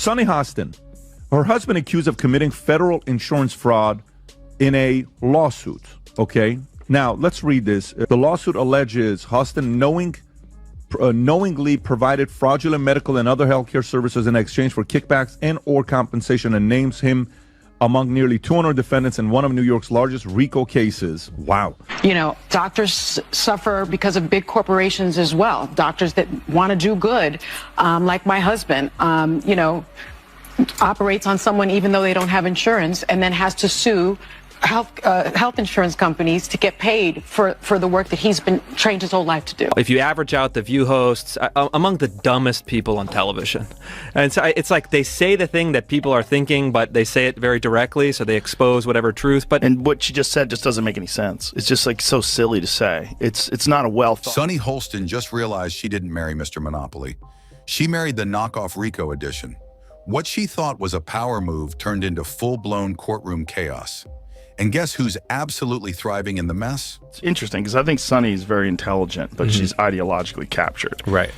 Sunny Hostin, her husband accused of committing federal insurance fraud in a lawsuit. Okay, now let's read this. The lawsuit alleges Hostin knowingly provided fraudulent medical and other healthcare services in exchange for kickbacks and or compensation, and names him among nearly 200 defendants in one of New York's largest RICO cases. Wow. You know, doctors suffer because of big corporations as well. Doctors that want to do good, like my husband, you know, operates on someone even though they don't have insurance, and then has to sue health insurance companies to get paid for the work that he's been trained his whole life to do. If you average out the View hosts, among the dumbest people on television. And so it's like they say the thing that people are thinking, but they say it very directly, so they expose whatever truth. And what she just said just doesn't make any sense. It's just like so silly to say. It's not a well-thought. Sunny Hostin just realized she didn't marry Mr. Monopoly. She married the knockoff RICO edition. What she thought was a power move turned into full-blown courtroom chaos. And guess who's absolutely thriving in the mess? It's interesting because I think Sunny is very intelligent, but she's ideologically captured. Right.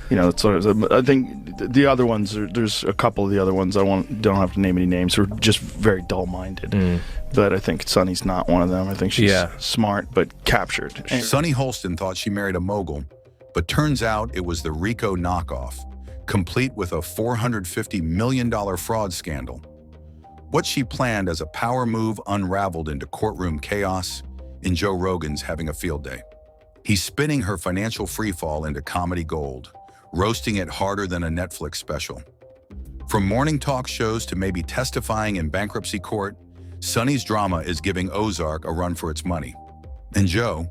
You know, it's sort of, I think the other ones, there's a couple of the other ones, don't have to name any names, who are just very dull-minded. But I think Sunny's not one of them. I think she's smart, but captured. Sunny Hostin thought she married a mogul, but turns out it was the RICO knockoff, complete with a $450 million fraud scandal. What she planned as a power move unraveled into courtroom chaos, and Joe Rogan's having a field day. He's spinning her financial freefall into comedy gold, roasting it harder than a Netflix special. From morning talk shows to maybe testifying in bankruptcy court, Sunny's drama is giving Ozark a run for its money. And Joe,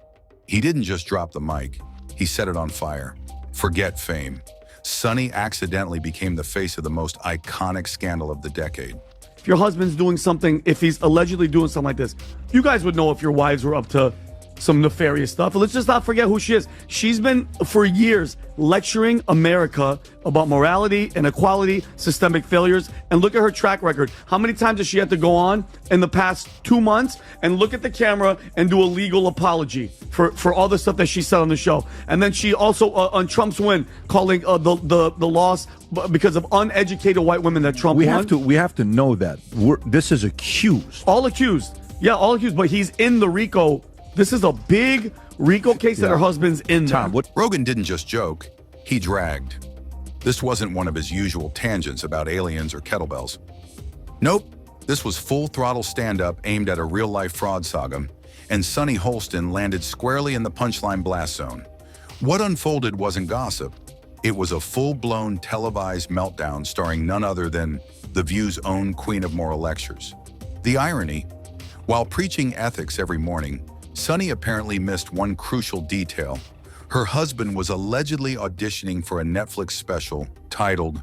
he didn't just drop the mic, he set it on fire. Forget fame. Sunny accidentally became the face of the most iconic scandal of the decade. If your husband's doing something, if he's allegedly doing something like this, you guys would know if your wives were up to some nefarious stuff. But let's just not forget who she is. She's been, for years, lecturing America about morality, inequality, systemic failures. And look at her track record. How many times does she have to go on in the past 2 months and look at the camera and do a legal apology for all the stuff that she said on the show? And then she also, on Trump's win, calling the loss because of uneducated white women that Trump won. We have to know that. This is accused. All accused. Yeah, all accused. But he's in the RICO. This is a big RICO case that her husband's in there. Rogan didn't just joke, he dragged. This wasn't one of his usual tangents about aliens or kettlebells. Nope, this was full-throttle stand-up aimed at a real-life fraud saga, and Sunny Hostin landed squarely in the punchline blast zone. What unfolded wasn't gossip. It was a full-blown televised meltdown starring none other than The View's own queen of moral lectures. The irony, while preaching ethics every morning, Sunny apparently missed one crucial detail. Her husband was allegedly auditioning for a Netflix special titled,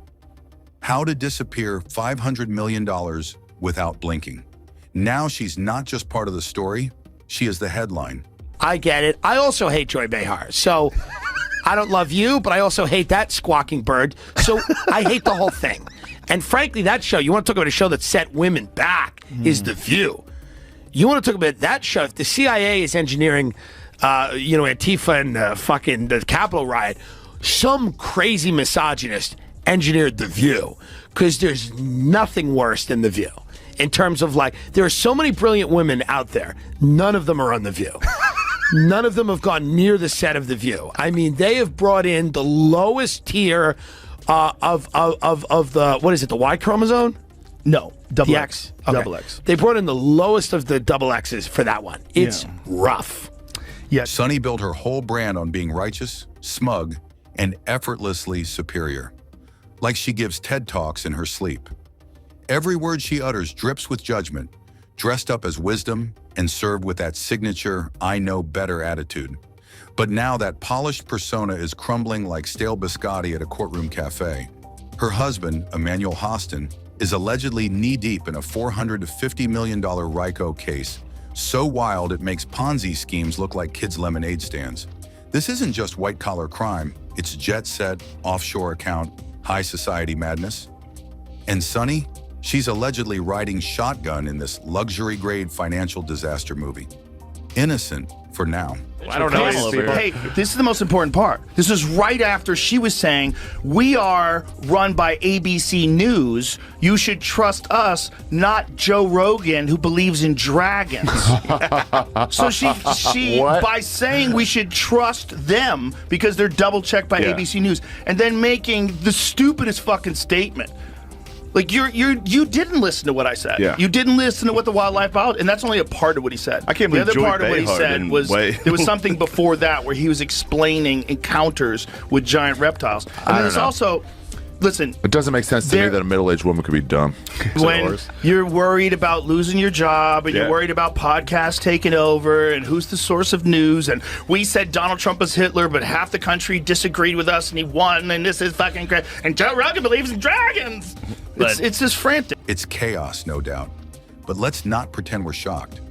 How to Disappear $500 Million Without Blinking. Now she's not just part of the story, she is the headline. I get it. I also hate Joy Behar. So I don't love you, but I also hate that squawking bird. So I hate the whole thing. And frankly, that show, you want to talk about a show that set women back, is The View. You want to talk about that show. If the CIA is engineering, Antifa and fucking the Capitol riot, some crazy misogynist engineered The View, because there's nothing worse than The View. In terms of, like, there are so many brilliant women out there. None of them are on The View. None of them have gone near the set of The View. I mean, they have brought in the lowest tier of the, what is it, the Y chromosome? No, double the X. Okay. Double X. They brought in the lowest of the double X's for that one. It's rough. Yes. Sunny built her whole brand on being righteous, smug, and effortlessly superior. Like she gives TED Talks in her sleep. Every word she utters drips with judgment, dressed up as wisdom and served with that signature I know better attitude. But now that polished persona is crumbling like stale biscotti at a courtroom cafe. Her husband, Emmanuel Hostin, is allegedly knee-deep in a $450 million RICO case, so wild it makes Ponzi schemes look like kids' lemonade stands. This isn't just white-collar crime, it's jet-set, offshore account, high society madness. And Sunny, she's allegedly riding shotgun in this luxury-grade financial disaster movie. Innocent for now. I don't know these people. Hey, this is the most important part. This is right after she was saying, we are run by ABC News. You should trust us, not Joe Rogan, who believes in dragons. So she by saying we should trust them because they're double checked by ABC News, and then making the stupidest fucking statement. Like you didn't listen to what I said. Yeah. You didn't listen to what the wildlife biologist, and that's only a part of what he said. I can't believe the other Joy part of what he Behar said didn't was weigh. there was something before that where he was explaining encounters with giant reptiles. And then there's also, listen, It doesn't make sense to me that a middle-aged woman could be dumb. when you're worried about losing your job and you're worried about podcasts taking over and who's the source of news, and we said Donald Trump was Hitler, but half the country disagreed with us and he won, and this is fucking great, and Joe Rogan believes in dragons. It's just frantic. It's chaos, no doubt. But let's not pretend we're shocked.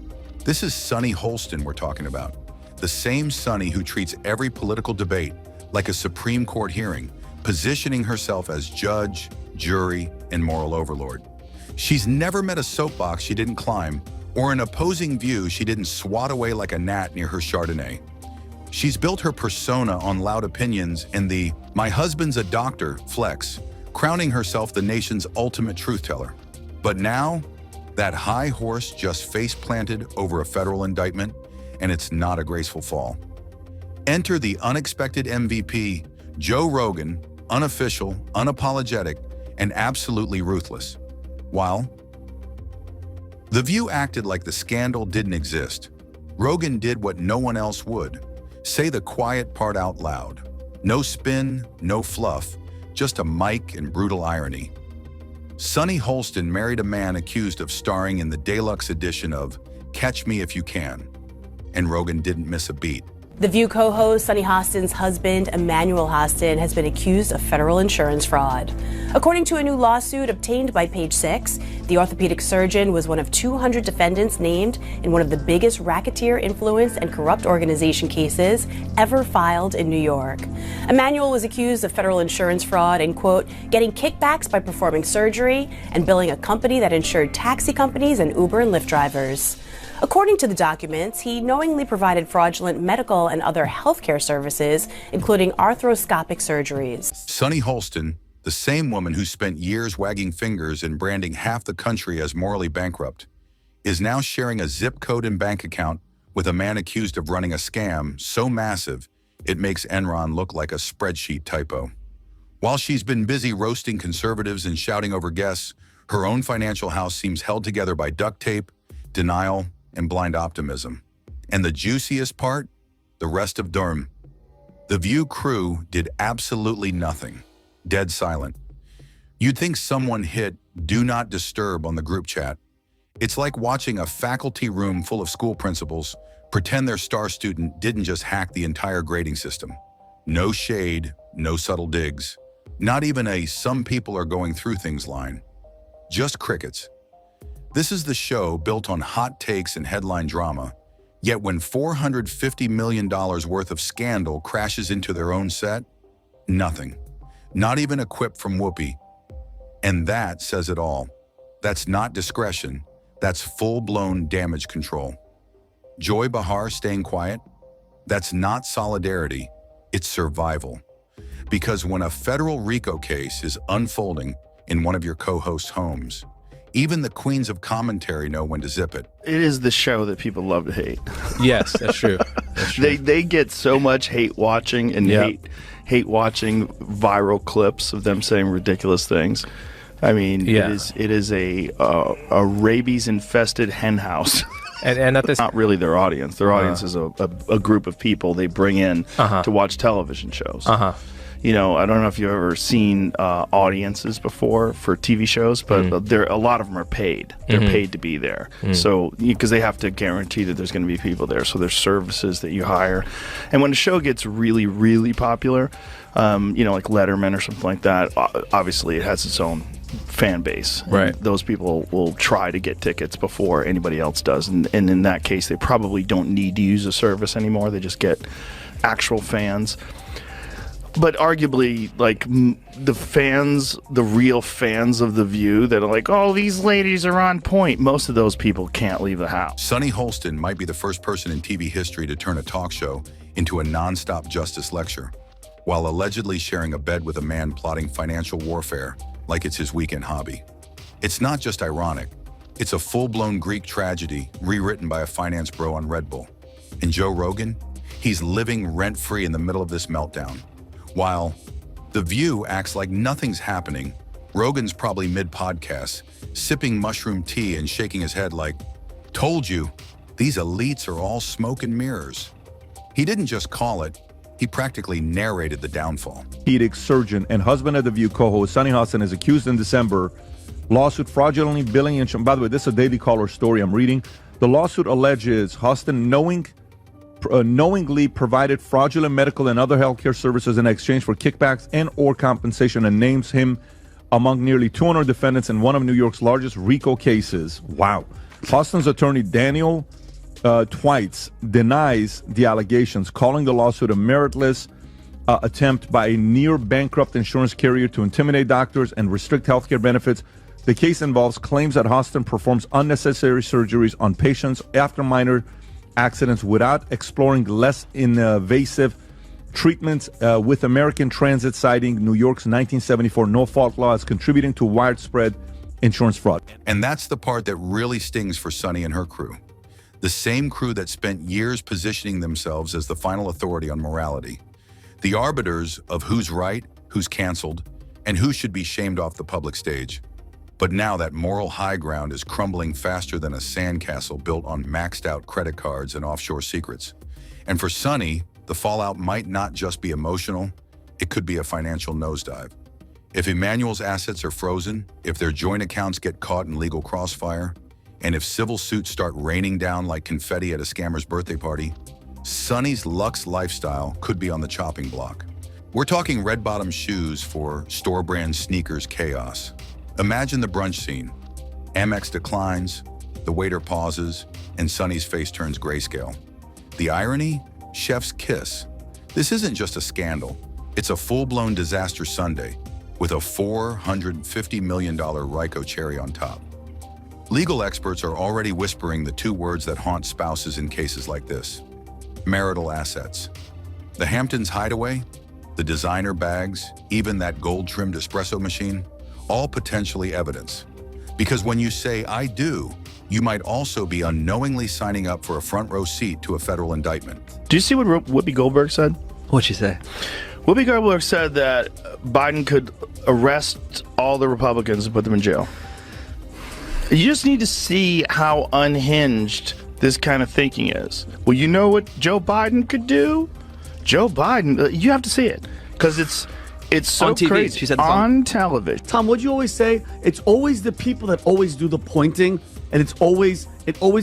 This is Sunny Hostin we're talking about. The same Sunny who treats every political debate like a Supreme Court hearing, positioning herself as judge, jury, and moral overlord. She's never met a soapbox she didn't climb or an opposing view she didn't swat away like a gnat near her Chardonnay. She's built her persona on loud opinions and the "my husband's a doctor" flex, crowning herself the nation's ultimate truth teller. But now, that high horse just face-planted over a federal indictment, and it's not a graceful fall. Enter the unexpected MVP, Joe Rogan, unofficial, unapologetic, and absolutely ruthless. While The View acted like the scandal didn't exist, Rogan did what no one else would: say the quiet part out loud. No spin, no fluff, just a mic and brutal irony. Sunny Hostin married a man accused of starring in the deluxe edition of Catch Me If You Can, and Rogan didn't miss a beat. The View co-host Sunny Hostin's husband, Emmanuel Hostin, has been accused of federal insurance fraud. According to a new lawsuit obtained by Page Six, the orthopedic surgeon was one of 200 defendants named in one of the biggest racketeer influence and corrupt organization cases ever filed in New York. Emmanuel was accused of federal insurance fraud and, quote, getting kickbacks by performing surgery and billing a company that insured taxi companies and Uber and Lyft drivers. According to the documents, he knowingly provided fraudulent medical and other healthcare services, including arthroscopic surgeries. Sunny Hostin, the same woman who spent years wagging fingers and branding half the country as morally bankrupt, is now sharing a zip code and bank account with a man accused of running a scam so massive it makes Enron look like a spreadsheet typo. While she's been busy roasting conservatives and shouting over guests, her own financial house seems held together by duct tape, denial, and blind optimism. And the juiciest part? The rest of Durham. The View crew did absolutely nothing. Dead silent. You'd think someone hit "Do Not Disturb" on the group chat. It's like watching a faculty room full of school principals pretend their star student didn't just hack the entire grading system. No shade, no subtle digs. Not even a "some people are going through things" line. Just crickets. This is the show built on hot takes and headline drama, yet when $450 million worth of scandal crashes into their own set, nothing. Not even a quip from Whoopi. And that says it all. That's not discretion, that's full-blown damage control. Joy Behar staying quiet? That's not solidarity, it's survival. Because when a federal RICO case is unfolding in one of your co-hosts' homes, even the queens of commentary know when to zip it. It is the show that people love to hate. Yes, that's true. That's true. They get so much hate watching and hate watching viral clips of them saying ridiculous things. I mean, it is a rabies infested hen house. And at this, not really their audience. Their audience is a group of people they bring in to watch television shows. You know, I don't know if you've ever seen audiences before for TV shows, but a lot of them are paid. They're paid to be there. So, because they have to guarantee that there's going to be people there. So there's services that you hire. And when a show gets really, really popular, you know, like Letterman or something like that, obviously it has its own fan base. Right. And those people will try to get tickets before anybody else does. And in that case, they probably don't need to use a service anymore. They just get actual fans. But arguably, like the real fans of The View that are like, oh, these ladies are on point. Most of those people can't leave the house. Sunny Hostin might be the first person in TV history to turn a talk show into a nonstop justice lecture, while allegedly sharing a bed with a man plotting financial warfare like it's his weekend hobby. It's not just ironic. It's a full-blown Greek tragedy rewritten by a finance bro on Red Bull. And Joe Rogan, he's living rent-free in the middle of this meltdown. While The View acts like nothing's happening, Rogan's probably mid-podcast, sipping mushroom tea and shaking his head like, told you, these elites are all smoke and mirrors. He didn't just call it, he practically narrated the downfall. Orthopedic surgeon and husband of The View co-host Sunny Hostin is accused in December lawsuit fraudulently billing insurance. By the way, this is a Daily Caller story I'm reading. The lawsuit alleges Hostin knowingly provided fraudulent medical and other healthcare services in exchange for kickbacks and or compensation, and names him among nearly 200 defendants in one of New York's largest RICO cases. Wow. Hostin's attorney Daniel Twites denies the allegations, calling the lawsuit a meritless attempt by a near bankrupt insurance carrier to intimidate doctors and restrict healthcare benefits. The case involves claims that Hostin performs unnecessary surgeries on patients after minor accidents without exploring less invasive treatments, with American Transit citing New York's 1974 no-fault law as contributing to widespread insurance fraud. And that's the part that really stings for Sunny and her crew. The same crew that spent years positioning themselves as the final authority on morality. The arbiters of who's right, who's canceled, and who should be shamed off the public stage. But now that moral high ground is crumbling faster than a sandcastle built on maxed out credit cards and offshore secrets. And for Sunny, the fallout might not just be emotional, it could be a financial nosedive. If Emmanuel's assets are frozen, if their joint accounts get caught in legal crossfire, and if civil suits start raining down like confetti at a scammer's birthday party, Sunny's luxe lifestyle could be on the chopping block. We're talking red-bottom shoes for store-brand sneakers chaos. Imagine the brunch scene. Amex declines, the waiter pauses, and Sunny's face turns grayscale. The irony? Chef's kiss. This isn't just a scandal. It's a full-blown disaster sundae with a $450 million RICO cherry on top. Legal experts are already whispering the two words that haunt spouses in cases like this: marital assets. The Hamptons hideaway, the designer bags, even that gold-trimmed espresso machine, all potentially evidence. Because when you say, I do, you might also be unknowingly signing up for a front row seat to a federal indictment. Do you see what Whoopi Goldberg said? What'd she say? Whoopi Goldberg said that Biden could arrest all the Republicans and put them in jail. You just need to see how unhinged this kind of thinking is. Well, you know what Joe Biden could do? Joe Biden, you have to see it, because it's so on TV. crazy. She said on television. Tom, what'd you always say? It's always the people that always do the pointing, and it always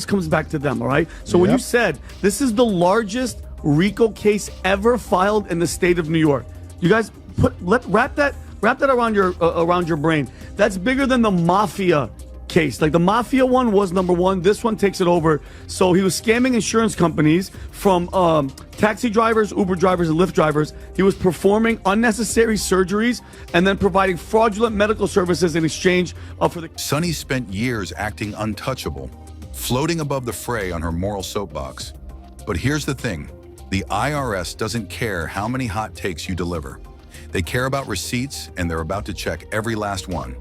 comes back to them, all right? So when you said this is the largest RICO case ever filed in the state of New York, you guys wrap that around your brain. That's bigger than the mafia case. Like the mafia one was number one. This one takes it over. So he was scamming insurance companies from taxi drivers, Uber drivers, and Lyft drivers. He was performing unnecessary surgeries and then providing fraudulent medical services in exchange for the... Sunny spent years acting untouchable, floating above the fray on her moral soapbox. But here's the thing. The IRS doesn't care how many hot takes you deliver. They care about receipts, and they're about to check every last one.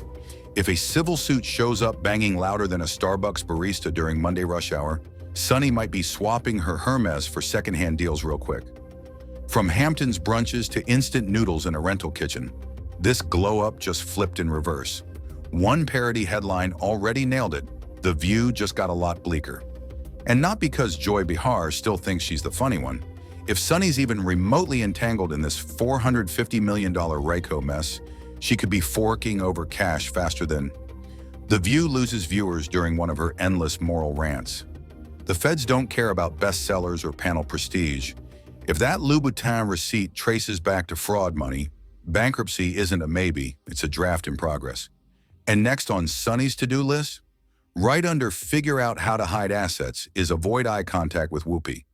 If a civil suit shows up banging louder than a Starbucks barista during Monday rush hour, Sunny might be swapping her Hermes for secondhand deals real quick. From Hampton's brunches to instant noodles in a rental kitchen, this glow-up just flipped in reverse. One parody headline already nailed it. The View just got a lot bleaker. And not because Joy Behar still thinks she's the funny one. If Sunny's even remotely entangled in this $450 million RICO mess, she could be forking over cash faster than... The View loses viewers during one of her endless moral rants. The feds don't care about bestsellers or panel prestige. If that Louboutin receipt traces back to fraud money, bankruptcy isn't a maybe, it's a draft in progress. And next on Sunny's to-do list, right under figure out how to hide assets, is avoid eye contact with Whoopi.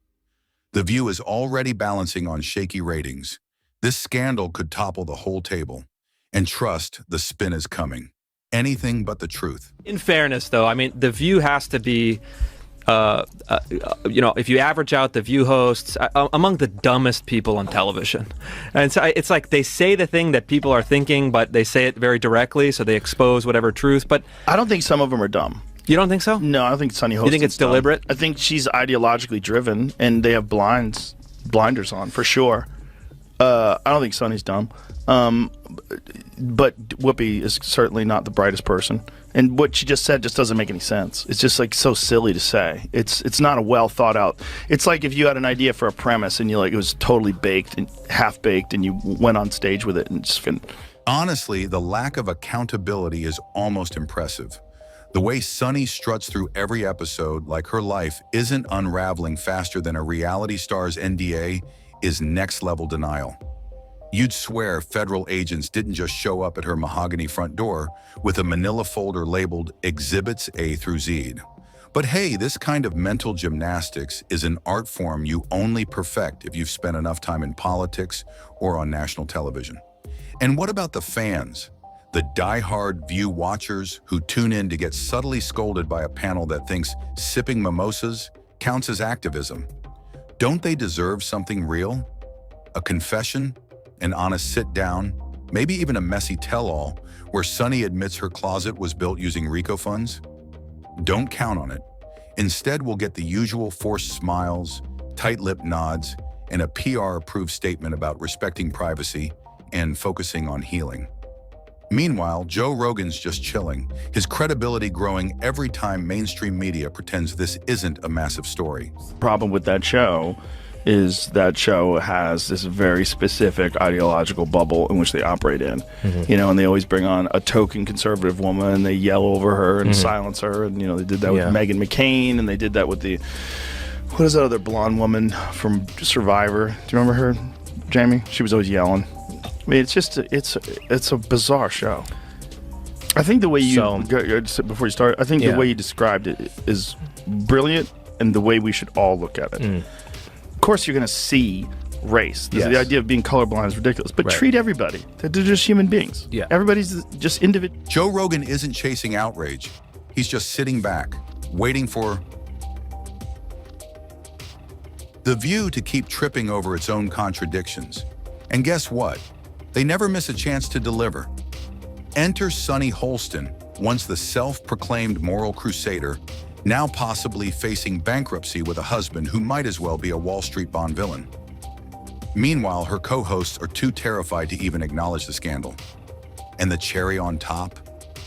The View is already balancing on shaky ratings. This scandal could topple the whole table. And trust, the spin is coming. Anything but the truth. In fairness, though, I mean, The View has to be, if you average out The View hosts, among the dumbest people on television. And so it's like they say the thing that people are thinking, but they say it very directly, so they expose whatever truth. But I don't think some of them are dumb. You don't think so? No, I don't think Sunny Hostin. You think it's deliberate? I think she's ideologically driven, and they have blinders on, for sure. I don't think Sunny's dumb. But Whoopi is certainly not the brightest person. And what she just said just doesn't make any sense. It's just like so silly to say. It's not a well thought out. It's like if you had an idea for a premise and it was totally baked and half baked and you went on stage with it and just Honestly, the lack of accountability is almost impressive. The way Sunny struts through every episode like her life isn't unraveling faster than a reality star's NDA is next-level denial. You'd swear federal agents didn't just show up at her mahogany front door with a manila folder labeled Exhibits A through Z. But hey, this kind of mental gymnastics is an art form you only perfect if you've spent enough time in politics or on national television. And what about the fans? The die-hard View watchers who tune in to get subtly scolded by a panel that thinks sipping mimosas counts as activism. Don't they deserve something real? A confession? An honest sit-down? Maybe even a messy tell-all where Sunny admits her closet was built using RICO funds? Don't count on it. Instead, we'll get the usual forced smiles, tight-lipped nods, and a PR-approved statement about respecting privacy and focusing on healing. Meanwhile, Joe Rogan's just chilling, his credibility growing every time mainstream media pretends this isn't a massive story. The problem with that show is that show has this very specific ideological bubble in which they operate in. And they always bring on a token conservative woman and they yell over her and silence her. And, they did that with Meghan McCain, and they did that with what is that other blonde woman from Survivor? Do you remember her, Jamie? She was always yelling. I mean, it's a bizarre show. I think the way before you start, I think the way you described it is brilliant, and the way we should all look at it. Of course, you're going to see race. The idea of being colorblind is ridiculous, but treat everybody. They're just human beings. Yeah. Everybody's just individual. Joe Rogan isn't chasing outrage. He's just sitting back, waiting for The View to keep tripping over its own contradictions. And guess what? They never miss a chance to deliver. Enter Sunny Hostin, once the self-proclaimed moral crusader, now possibly facing bankruptcy with a husband who might as well be a Wall Street Bond villain. Meanwhile, her co-hosts are too terrified to even acknowledge the scandal. And the cherry on top?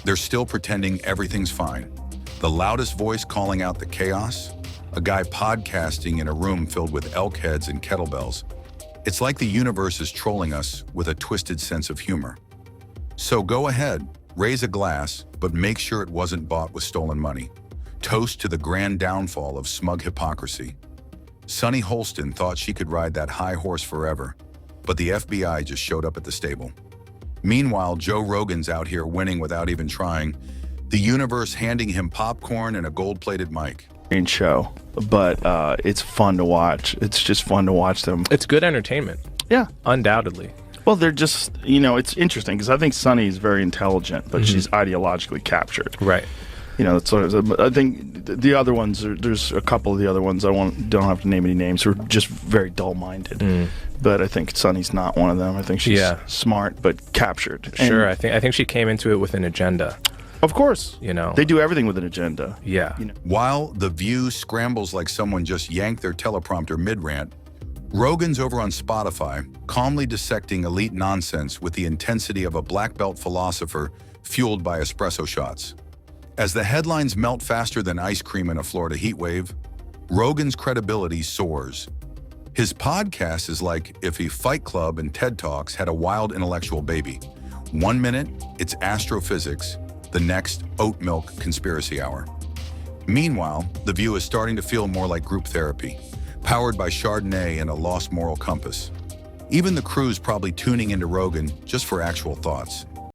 They're still pretending everything's fine. The loudest voice calling out the chaos? A guy podcasting in a room filled with elk heads and kettlebells. It's like the universe is trolling us with a twisted sense of humor. So go ahead, raise a glass, but make sure it wasn't bought with stolen money. Toast to the grand downfall of smug hypocrisy. Sunny Hostin thought she could ride that high horse forever, but the FBI just showed up at the stable. Meanwhile, Joe Rogan's out here winning without even trying, the universe handing him popcorn and a gold-plated mic. Show, but it's fun to watch. It's just fun to watch them. It's good entertainment. Yeah. Undoubtedly. Well, they're just, it's interesting because I think Sunny is very intelligent, but she's ideologically captured. Right. That's what I think. The other ones, there's a couple of the other ones, don't have to name any names, who are just very dull-minded. But I think Sunny's not one of them. I think she's smart but captured. Sure, I think she came into it with an agenda. Of course. They do everything with an agenda. Yeah. While The View scrambles like someone just yanked their teleprompter mid-rant, Rogan's over on Spotify, calmly dissecting elite nonsense with the intensity of a black belt philosopher fueled by espresso shots. As the headlines melt faster than ice cream in a Florida heat wave, Rogan's credibility soars. His podcast is like if a Fight Club and TED Talks had a wild intellectual baby. 1 minute, it's astrophysics. The next, oat milk conspiracy hour. Meanwhile, The View is starting to feel more like group therapy, powered by Chardonnay and a lost moral compass. Even the crew's probably tuning into Rogan just for actual thoughts.